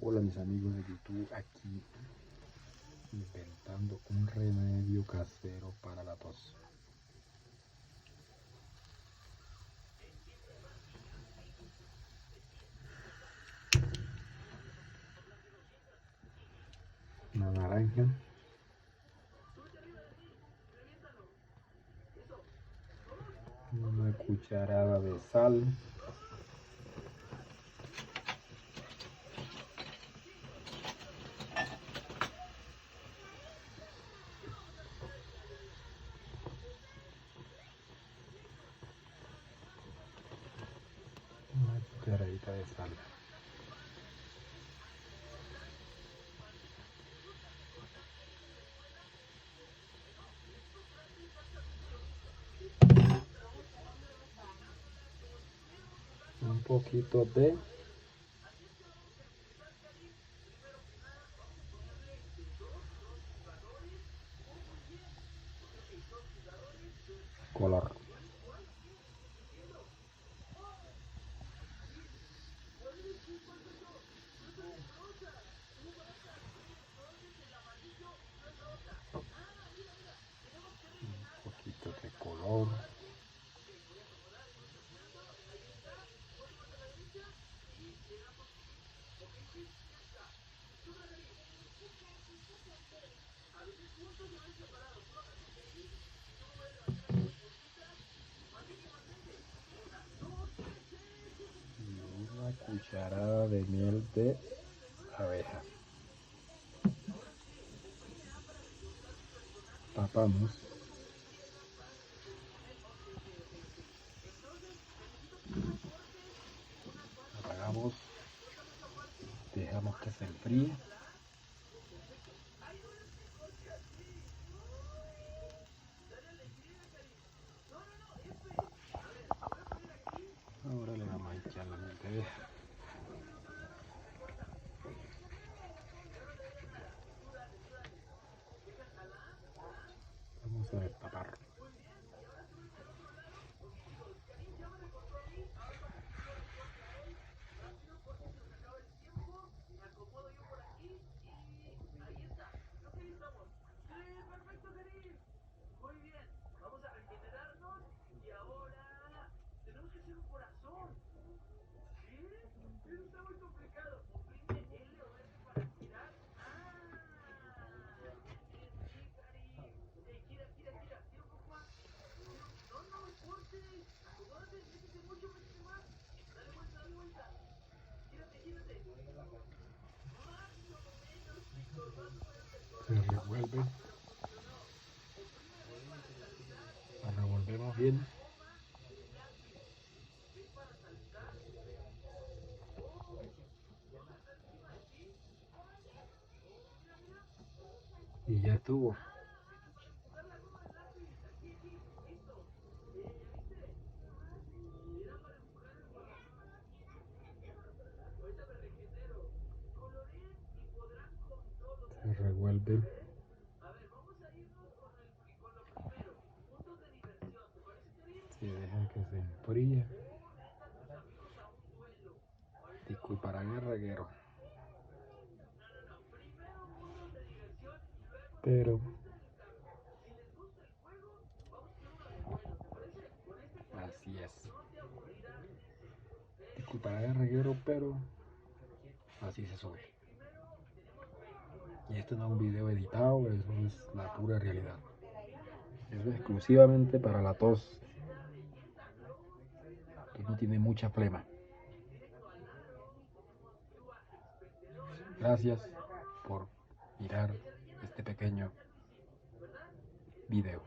Hola mis amigos de YouTube, aquí inventando un remedio casero para la tos. Una naranja, una cucharada de sal, una cucharadita de sal. Un poquito de color. Un poquito de color. Y una cucharada de miel de abeja. Tapamos. Apagamos. Dejamos que se enfríe. Ahora le vamos a echar la miel de abeja. Vamos a destapar. Se revuelve. La revolvemos bien. Y ya estuvo. Se revuelve. Se deja que se enfríe. Disculparán el reguero, pero así es. Disculparán el reguero, pero así se sube. Y esto no es un video editado, eso es la pura realidad. Eso es exclusivamente para la tos, que no tiene mucha flema. Gracias por mirar este pequeño video.